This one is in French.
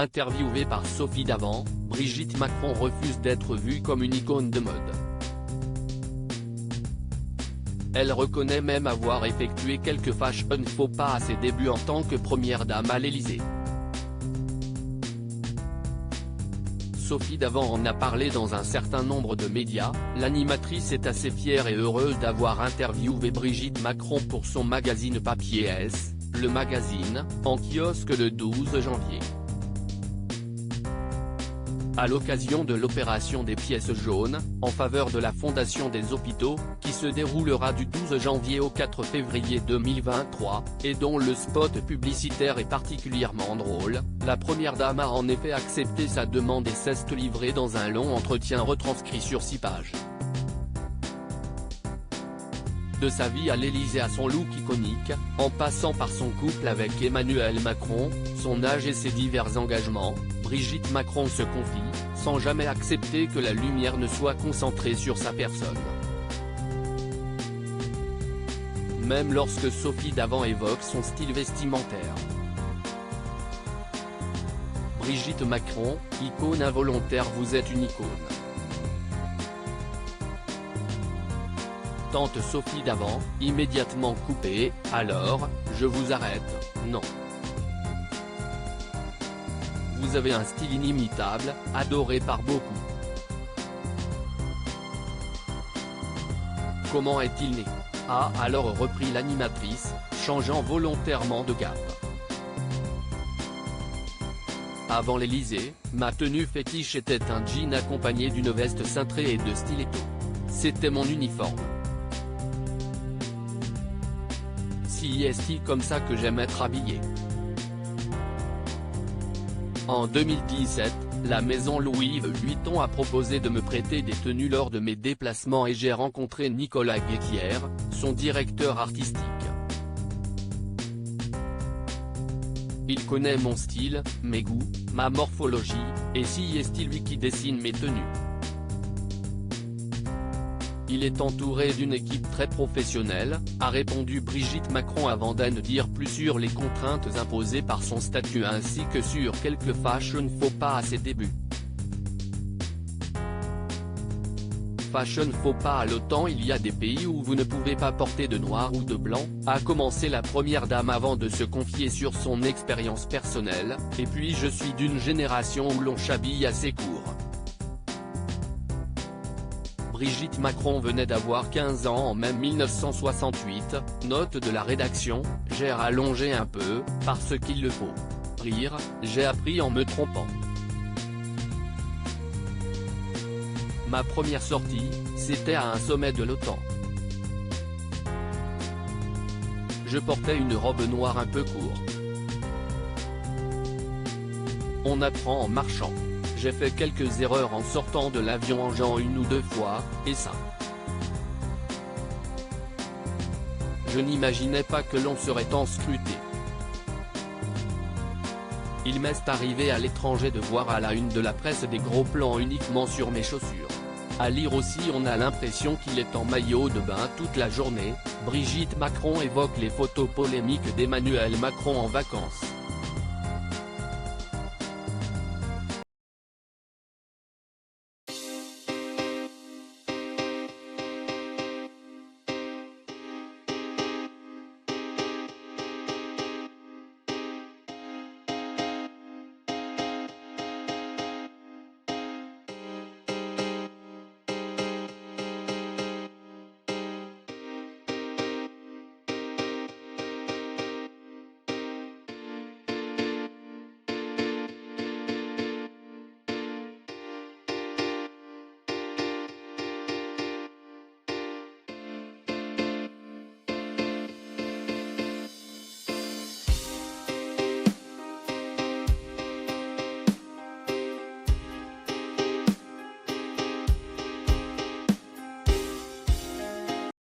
Interviewée par Sophie Davant, Brigitte Macron refuse d'être vue comme une icône de mode. Elle reconnaît même avoir effectué quelques fashion faux pas à ses débuts en tant que première dame à l'Élysée. Sophie Davant en a parlé dans un certain nombre de médias. L'animatrice est assez fière et heureuse d'avoir interviewé Brigitte Macron pour son magazine papier S, Le Magazine, en kiosque le 12 janvier. À l'occasion de l'opération des pièces jaunes, en faveur de la Fondation des hôpitaux, qui se déroulera du 12 janvier au 4 février 2023, et dont le spot publicitaire est particulièrement drôle, la première dame a en effet accepté sa demande et s'est livrée dans un long entretien retranscrit sur 6 pages. De sa vie à l'Élysée à son look iconique, en passant par son couple avec Emmanuel Macron, son âge et ses divers engagements, Brigitte Macron se confie, sans jamais accepter que la lumière ne soit concentrée sur sa personne. Même lorsque Sophie Davant évoque son style vestimentaire. Brigitte Macron, icône involontaire, vous êtes une icône. Tante Sophie Davant, immédiatement coupée, alors, je vous arrête, non. Vous avez un style inimitable, adoré par beaucoup. Comment est-il né? A alors repris l'animatrice, changeant volontairement de cap. Avant l'Élysée, ma tenue fétiche était un jean accompagné d'une veste cintrée et de stiletto. C'était mon uniforme. Si est-il comme ça que j'aime être habillé. En 2017, la maison Louis Vuitton a proposé de me prêter des tenues lors de mes déplacements et j'ai rencontré Nicolas Guéquière, son directeur artistique. Il connaît mon style, mes goûts, ma morphologie, et si est-il lui qui dessine mes tenues. Il est entouré d'une équipe très professionnelle, a répondu Brigitte Macron avant d'en dire plus sur les contraintes imposées par son statut ainsi que sur quelques fashion faux pas à ses débuts. Fashion faux pas à l'OTAN. Il y a des pays où vous ne pouvez pas porter de noir ou de blanc, a commencé la première dame avant de se confier sur son expérience personnelle, et puis je suis d'une génération où l'on s'habille assez court. Brigitte Macron venait d'avoir 15 ans en mai 1968, note de la rédaction, j'ai rallongé un peu, parce qu'il le faut. Rire, j'ai appris en me trompant. Ma première sortie, c'était à un sommet de l'OTAN. Je portais une robe noire un peu courte. On apprend en marchant. J'ai fait quelques erreurs en sortant de l'avion en jouant une ou deux fois, et ça. Je n'imaginais pas que l'on serait tant scruté. Il m'est arrivé à l'étranger de voir à la une de la presse des gros plans uniquement sur mes chaussures. À lire aussi on a l'impression qu'il est en maillot de bain toute la journée. Brigitte Macron évoque les photos polémiques d'Emmanuel Macron en vacances.